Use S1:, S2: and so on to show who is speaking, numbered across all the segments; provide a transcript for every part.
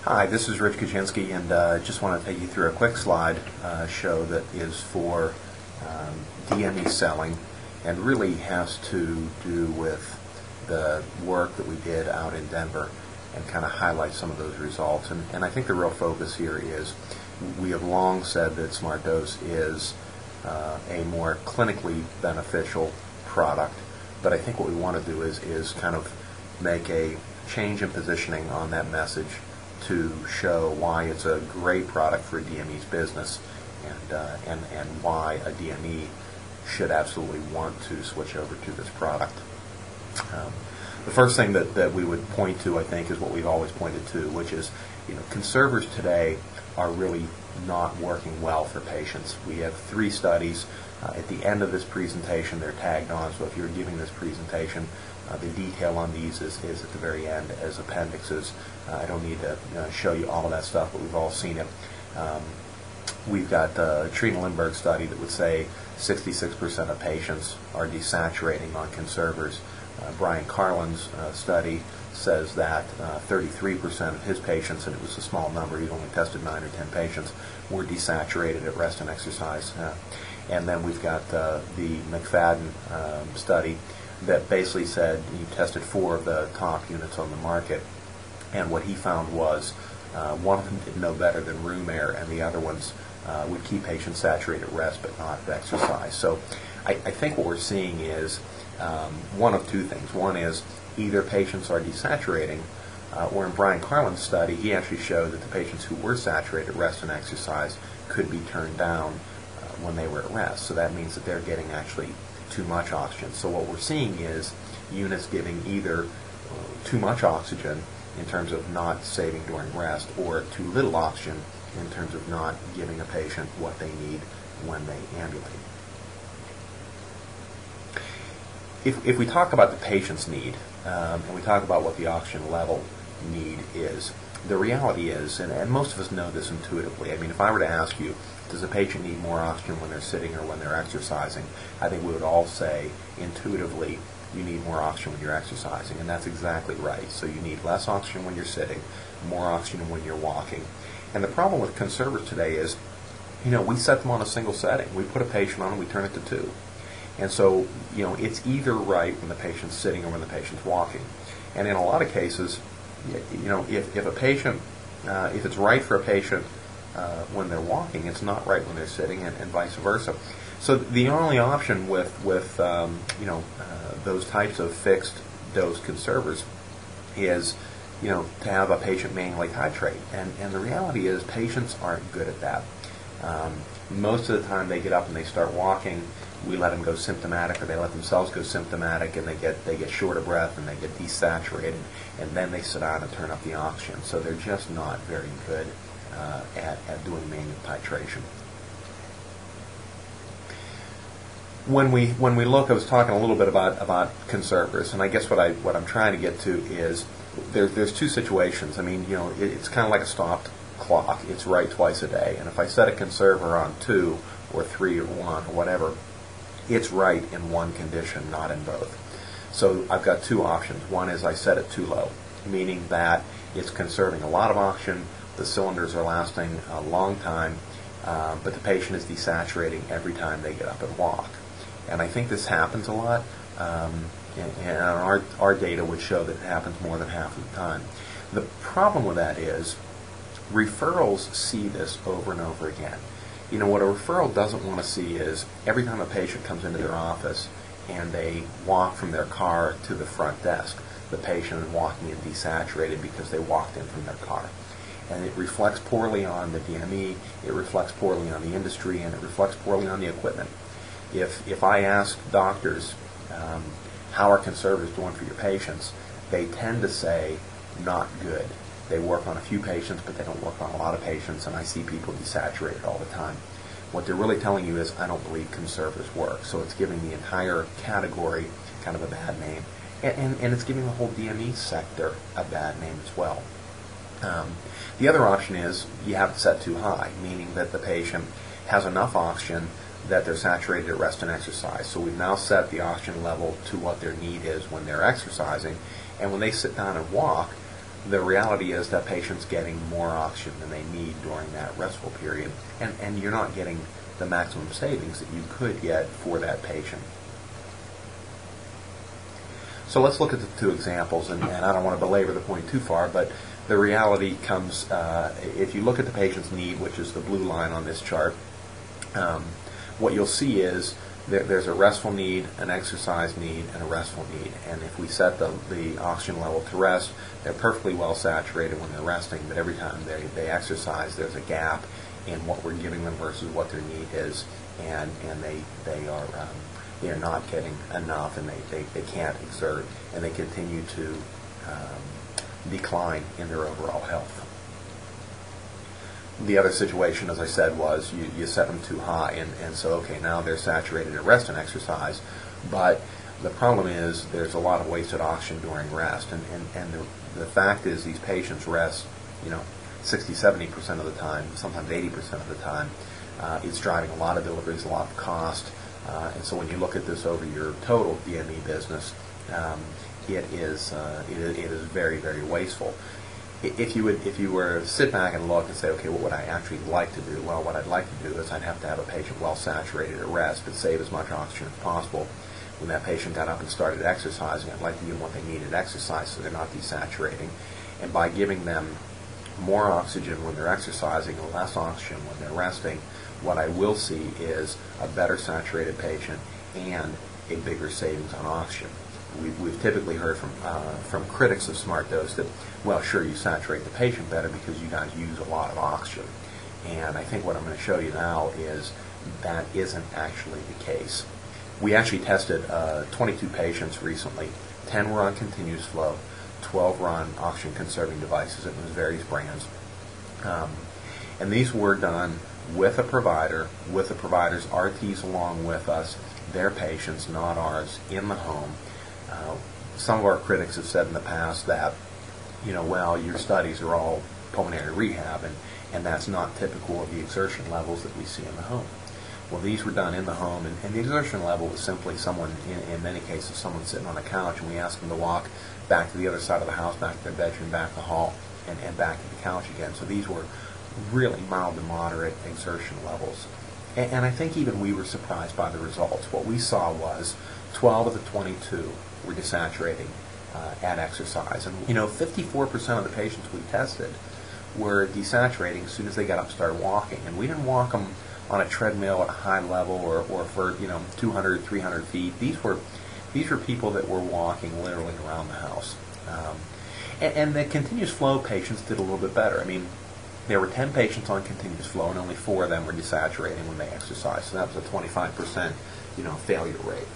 S1: Hi, this is Rich Kaczynski, and just want to take you through a quick slide show that is for DME selling and really has to do with the work that we did out in Denver and kind of highlight some of those results. And I think the real focus here is we have long said that SmartDose is a more clinically beneficial product, but I think what we want to do is kind of make a change in positioning on that message to show why it's a great product for a DME's business and why a DME should absolutely want to switch over to this product. The first thing that we would point to, I think, is what we've always pointed to, which is, conservers today are really not working well for patients. We have 3 studies. At the end of this presentation, they're tagged on, so if you're giving this presentation, the detail on these is at the very end as appendixes. I don't need to show you all of that stuff, but we've all seen it. We've got the Trina Lindbergh study that would say 66% of patients are desaturating on conservers. Brian Carlin's study says that 33% of his patients, and it was a small number, he only tested 9 or 10 patients, were desaturated at rest and exercise. And then we've got the McFadden study that basically said he tested 4 of the top units on the market, and what he found was one of them did no better than room air, and the other ones would keep patients saturated at rest but not at exercise. So I think what we're seeing is one of 2 things. One is either patients are desaturating, or in Brian Carlin's study, he actually showed that the patients who were saturated at rest and exercise could be turned down when they were at rest. So that means that they're getting actually too much oxygen. So what we're seeing is units giving either too much oxygen in terms of not saving during rest, or too little oxygen in terms of not giving a patient what they need when they ambulate. If we talk about the patient's need, and we talk about what the oxygen level need is, the reality is, and most of us know this intuitively, I mean, if I were to ask you, does a patient need more oxygen when they're sitting or when they're exercising, I think we would all say intuitively you need more oxygen when you're exercising, and that's exactly right. So you need less oxygen when you're sitting, more oxygen when you're walking. And the problem with conservers today is, we set them on a single setting. We put a patient on and we turn it to 2. And so, it's either right when the patient's sitting or when the patient's walking. And in a lot of cases, if a patient, if it's right for a patient when they're walking, it's not right when they're sitting, and vice versa. So the only option with those types of fixed dose conservers is to have a patient manually titrate, and the reality is patients aren't good at that. Most of the time they get up and they start walking, we let them go symptomatic, or they let themselves go symptomatic, and they get short of breath and they get desaturated, and then they sit down and turn up the oxygen. So they're just not very good at doing manual titration. When we look, I was talking a little bit about conservers, and I guess what I'm trying to get to is there's 2 situations. I mean, it's kind of like a stopped clock. It's right twice a day, and if I set a conserver on 2 or 3 or 1 or whatever, it's right in one condition, not in both. So I've got 2 options. One is I set it too low, meaning that it's conserving a lot of oxygen, the cylinders are lasting a long time, but the patient is desaturating every time they get up and walk. And I think this happens a lot, and our data would show that it happens more than half of the time. The problem with that is referrals see this over and over again. What a referral doesn't want to see is every time a patient comes into their office and they walk from their car to the front desk, the patient is walking in desaturated because they walked in from their car. And it reflects poorly on the DME, it reflects poorly on the industry, and it reflects poorly on the equipment. If I ask doctors, how are conservers doing for your patients, they tend to say, not good. They work on a few patients, but they don't work on a lot of patients, and I see people desaturated all the time. What they're really telling you is, I don't believe conservers work. So it's giving the entire category kind of a bad name, and it's giving the whole DME sector a bad name as well. The other option is you have it set too high, meaning that the patient has enough oxygen that they're saturated at rest and exercise. So we've now set the oxygen level to what their need is when they're exercising, and when they sit down and walk, the reality is that patient's getting more oxygen than they need during that restful period, and you're not getting the maximum savings that you could get for that patient. So let's look at the two examples, and I don't want to belabor the point too far, but the reality comes, if you look at the patient's need, which is the blue line on this chart, what you'll see is there's a restful need, an exercise need, and a restful need. And if we set the oxygen level to rest, they're perfectly well saturated when they're resting, but every time they exercise, there's a gap in what we're giving them versus what their need is, and they are not getting enough, and they can't exert, and they continue to decline in their overall health. The other situation, as I said, was you set them too high, and so, okay, now they're saturated at rest and exercise, but the problem is there's a lot of wasted oxygen during rest, and the fact is these patients rest, 60-70% of the time, sometimes 80% of the time. It's driving a lot of deliveries, a lot of cost, and so when you look at this over your total DME business, it is very, very wasteful. If you were to sit back and look and say, okay, what would I actually like to do? Well, what I'd like to do is I'd have to have a patient well saturated at rest and save as much oxygen as possible. When that patient got up and started exercising, I'd like to give them what they need at exercise so they're not desaturating. And by giving them more oxygen when they're exercising and less oxygen when they're resting, what I will see is a better saturated patient and a bigger savings on oxygen. We've typically heard from critics of SmartDose that, well, sure, you saturate the patient better because you guys use a lot of oxygen. And I think what I'm going to show you now is that isn't actually the case. We actually tested 22 patients recently. 10 were on continuous flow, 12 were on oxygen-conserving devices. It was various brands. And these were done with a provider, with the provider's RTs along with us, their patients, not ours, in the home. Some of our critics have said in the past that, well, your studies are all pulmonary rehab, and that's not typical of the exertion levels that we see in the home. Well, these were done in the home, and the exertion level was simply someone, in many cases, someone sitting on a couch, and we asked them to walk back to the other side of the house, back to their bedroom, back to the hall, and back to the couch again. So these were really mild to moderate exertion levels. And I think even we were surprised by the results. What we saw was 12 of the 22 were desaturating at exercise. And 54% of the patients we tested were desaturating as soon as they got up and started walking. And we didn't walk them on a treadmill at a high level or for 200, 300 feet. These were people that were walking literally around the house. And the continuous flow patients did a little bit better. I mean, there were 10 patients on continuous flow, and only 4 of them were desaturating when they exercised. So that was a 25% failure rate.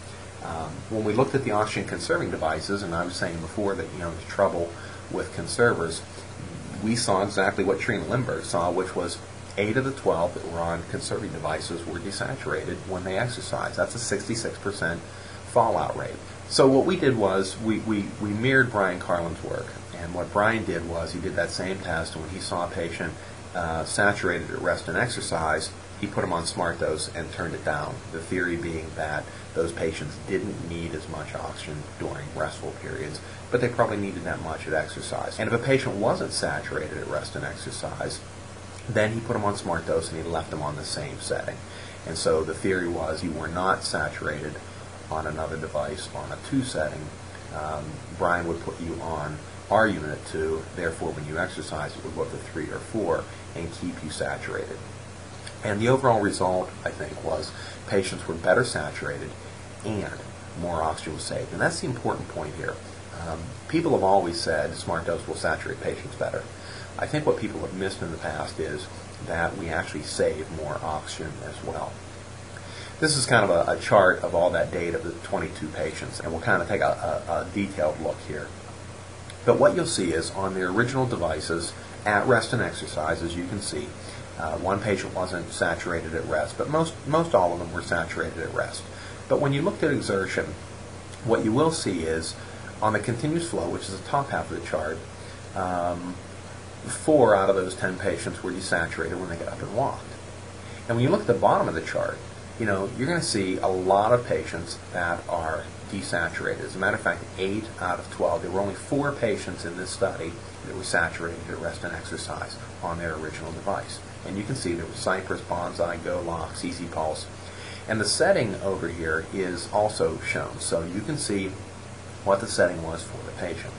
S1: When we looked at the oxygen-conserving devices, and I was saying before that the trouble with conservers, we saw exactly what Trina Lindbergh saw, which was 8 of the 12 that were on conserving devices were desaturated when they exercised. That's a 66% fallout rate. So what we did was we mirrored Brian Carlin's work. And what Brian did was he did that same test, and when he saw a patient saturated at rest and exercise, he put them on SmartDose and turned it down. The theory being that those patients didn't need as much oxygen during restful periods, but they probably needed that much at exercise. And if a patient wasn't saturated at rest and exercise, then he put them on SmartDose and he left them on the same setting. And so the theory was you were not saturated on another device on a 2 setting. Brian would put you on our unit at 2, therefore when you exercise it would go up to 3 or 4 and keep you saturated. And the overall result, I think, was patients were better saturated and more oxygen was saved. And that's the important point here. People have always said SmartDose will saturate patients better. I think what people have missed in the past is that we actually save more oxygen as well. This is kind of a chart of all that data of the 22 patients, and we'll kind of take a detailed look here. But what you'll see is on their original devices, at rest and exercise, as you can see, one patient wasn't saturated at rest, but most all of them were saturated at rest. But when you looked at exertion, what you will see is on the continuous flow, which is the top half of the chart, 4 out of those 10 patients were desaturated when they got up and walked. And when you look at the bottom of the chart, you're going to see a lot of patients that are desaturated. As a matter of fact, 8 out of 12. There were only 4 patients in this study that were saturated at rest and exercise on their original device. And you can see there was Cypress, Bonsai, GoLox, Easy Pulse. And the setting over here is also shown. So you can see what the setting was for the patient.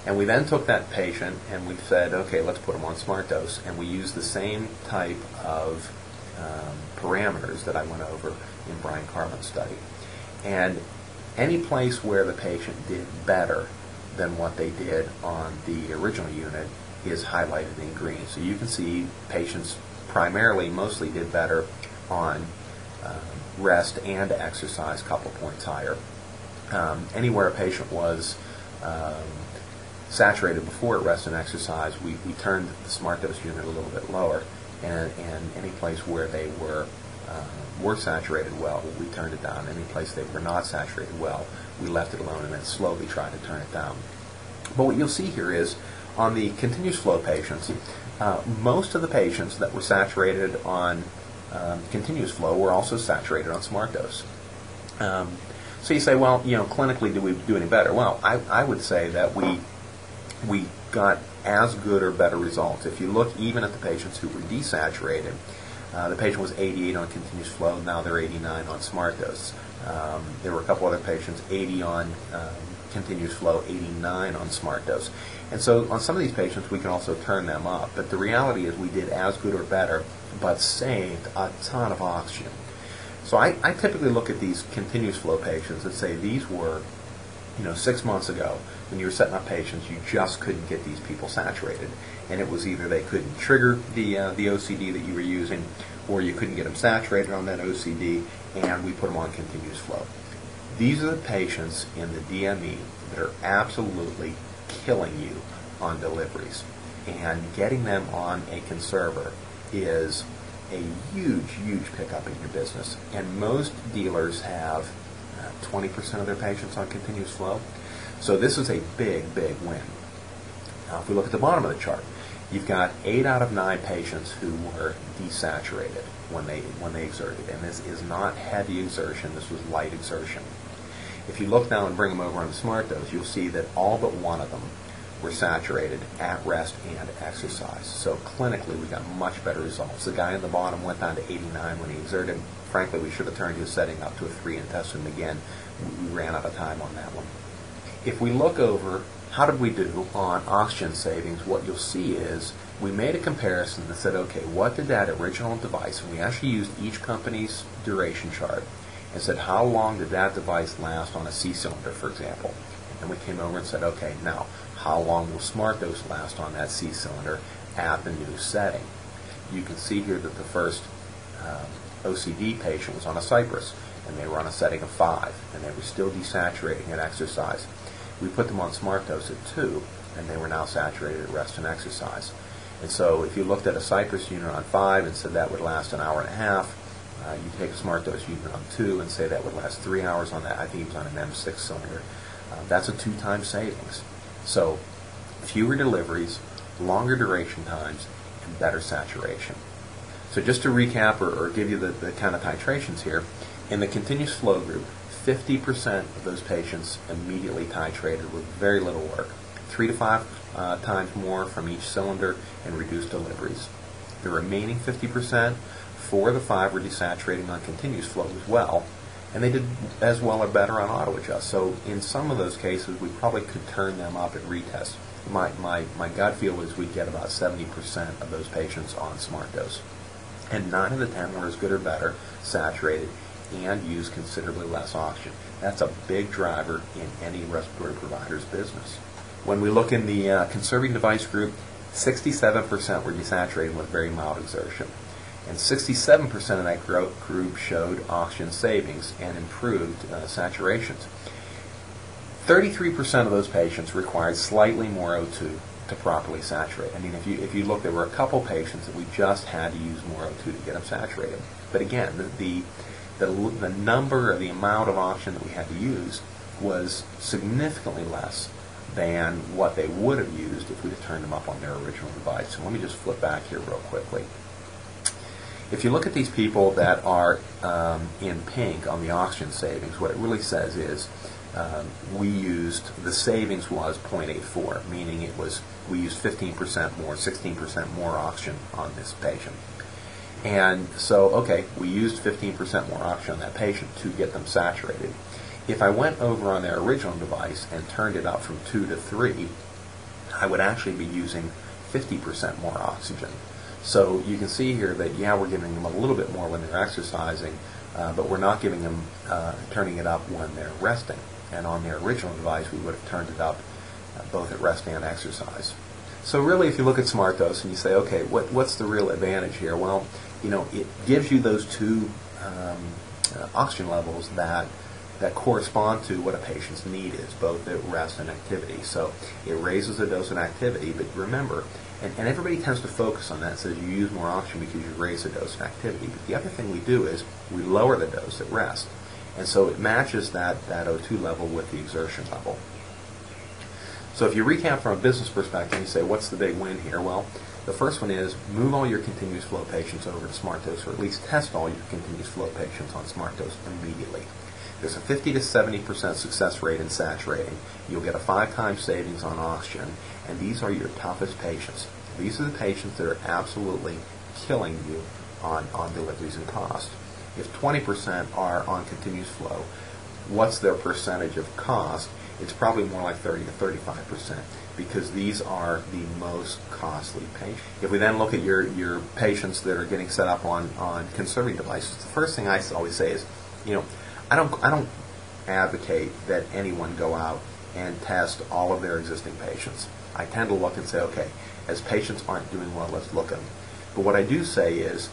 S1: And we then took that patient and we said, okay, let's put them on SmartDose. And we used the same type of parameters that I went over in Brian Carlin's study. And any place where the patient did better than what they did on the original unit is highlighted in green. So you can see patients mostly did better on rest and exercise, a couple points higher. Anywhere a patient was saturated before rest and exercise, we turned the SmartDose unit a little bit lower, and any place where they were saturated well, we turned it down. Any place they were not saturated well, we left it alone and then slowly tried to turn it down. But what you'll see here is on the continuous flow patients, most of the patients that were saturated on continuous flow were also saturated on SmartDose. So you say, well, clinically, do we do any better? Well, I would say that we got as good or better results. If you look even at the patients who were desaturated, the patient was 88 on continuous flow, now they're 89 on SmartDose. There were a couple other patients, 80 on continuous flow, 89 on SmartDose. And so on some of these patients, we can also turn them up. But the reality is we did as good or better, but saved a ton of oxygen. So I typically look at these continuous flow patients and say these were, 6 months ago when you were setting up patients, you just couldn't get these people saturated. And it was either they couldn't trigger the OCD that you were using, or you couldn't get them saturated on that OCD, and we put them on continuous flow. These are the patients in the DME that are absolutely killing you on deliveries. And getting them on a conserver is a huge, huge pickup in your business. And most dealers have 20% of their patients on continuous flow. So this is a big, big win. Now, if we look at the bottom of the chart, you've got 8 out of 9 patients who were desaturated when they exerted. And this is not heavy exertion. This was light exertion. If you look now and bring them over on the SmartDose, you'll see that all but one of them were saturated at rest and exercise. So clinically, we got much better results. The guy in the bottom went down to 89 when he exerted. Frankly, we should have turned his setting up to a 3 and tested him again. We ran out of time on that one. If we look over, how did we do on oxygen savings? What you'll see is we made a comparison and said, okay, what did that original device, and we actually used each company's duration chart, and said, how long did that device last on a C cylinder, for example? And we came over and said, okay, now, how long will SmartDose last on that C cylinder at the new setting? You can see here that the first OCD patient was on a Cypress, and they were on a setting of 5, and they were still desaturating at exercise. We put them on SmartDose at 2, and they were now saturated at rest and exercise. And so if you looked at a Cypress unit on 5 and said that would last an hour and a half, you take a SmartDose unit on 2 and say that would last 3 hours on that. I think it was on an M6 cylinder. That's a 2-time savings. So fewer deliveries, longer duration times, and better saturation. So just to recap or give you the kind of titrations here, in the continuous flow group, 50% of those patients immediately titrated with very little work. 3 to 5 times more from each cylinder and reduced deliveries. The remaining 50%, 4 of the 5 were desaturating on continuous flow as well, and they did as well or better on auto adjust. So in some of those cases, we probably could turn them up at retest. My gut feel is we'd get about 70% of those patients on SmartDose. And 9 of the 10 were as good or better, saturated, and used considerably less oxygen. That's a big driver in any respiratory provider's business. When we look in the conserving device group, 67% were desaturated with very mild exertion. And 67% of that group showed oxygen savings and improved saturations. 33% of those patients required slightly more O2 to properly saturate. I mean, if you look, there were a couple patients that we just had to use more O2 to get them saturated. But again, the number or the amount of oxygen that we had to use was significantly less than what they would have used if we'd have turned them up on their original device. So let me just flip back here real quickly. If you look at these people that are in pink on the oxygen savings, what it really says is we used, the savings was 0.84, meaning we used 15% more, 16% more oxygen on this patient. And so, okay, we used 15% more oxygen on that patient to get them saturated. If I went over on their original device and turned it up from 2 to 3, I would actually be using 50% more oxygen. So you can see here that, yeah, we're giving them a little bit more when they're exercising, but we're not giving them, turning it up when they're resting. And on their original device, we would have turned it up both at rest and exercise. So really, if you look at SmartDose and you say, okay, what's the real advantage here? Well, it gives you those two oxygen levels that correspond to what a patient's need is, both at rest and activity. So it raises the dose in activity, but remember, and everybody tends to focus on that, says you use more oxygen because you raise the dose in activity. But the other thing we do is we lower the dose at rest. And so it matches that O2 level with the exertion level. So if you recap from a business perspective, you say, what's the big win here? Well, the first one is move all your continuous flow patients over to SmartDose, or at least test all your continuous flow patients on SmartDose immediately. There's a 50 to 70% success rate in saturating. You'll get a 5 times savings on oxygen, and these are your toughest patients. These are the patients that are absolutely killing you on deliveries and cost. If 20% are on continuous flow, what's their percentage of cost? It's probably more like 30 to 35%, because these are the most costly patients. If we then look at your patients that are getting set up on conserving devices, the first thing I always say is, I don't advocate that anyone go out and test all of their existing patients. I tend to look and say, okay, as patients aren't doing well, let's look at them. But what I do say is,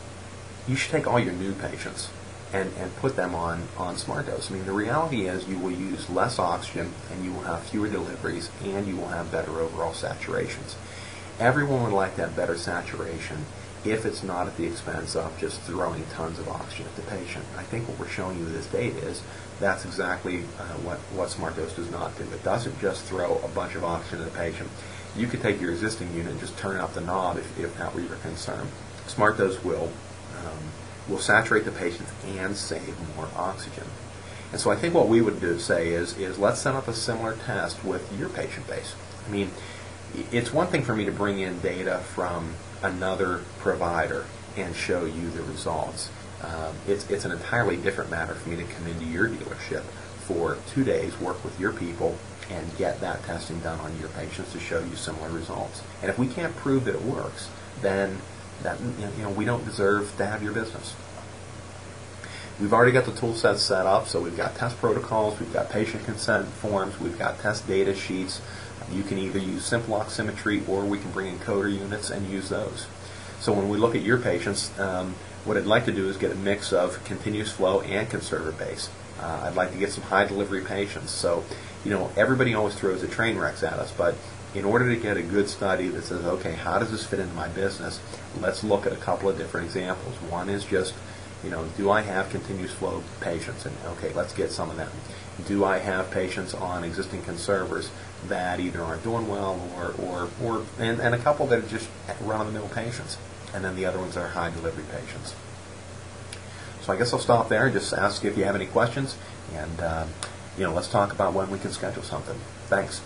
S1: you should take all your new patients and put them on SmartDose. I mean, the reality is you will use less oxygen, and you will have fewer deliveries, and you will have better overall saturations. Everyone would like that better saturation if it's not at the expense of just throwing tons of oxygen at the patient. I think what we're showing you with this data is that's exactly what SmartDose does not do. It doesn't just throw a bunch of oxygen at the patient. You could take your existing unit and just turn up the knob if that were your concern. SmartDose will saturate the patients and save more oxygen. And so I think what we would say is let's set up a similar test with your patient base. I mean, it's one thing for me to bring in data from another provider and show you the results. It's an entirely different matter for me to come into your dealership for 2 days, work with your people, and get that testing done on your patients to show you similar results. And if we can't prove that it works, then we don't deserve to have your business. We've already got the tool set set up, so we've got test protocols, we've got patient consent forms, we've got test data sheets. You can either use simple oximetry, or we can bring in coder units and use those. So when we look at your patients, what I'd like to do is get a mix of continuous flow and conserver base. I'd like to get some high delivery patients. So, everybody always throws the train wrecks at us, but in order to get a good study that says, okay, how does this fit into my business, let's look at a couple of different examples. One is just, do I have continuous flow patients? And okay, let's get some of them. Do I have patients on existing conservers that either aren't doing well and a couple that are just run-of-the-mill patients, and then the other ones are high delivery patients. So I guess I'll stop there and just ask if you have any questions, and let's talk about when we can schedule something. Thanks.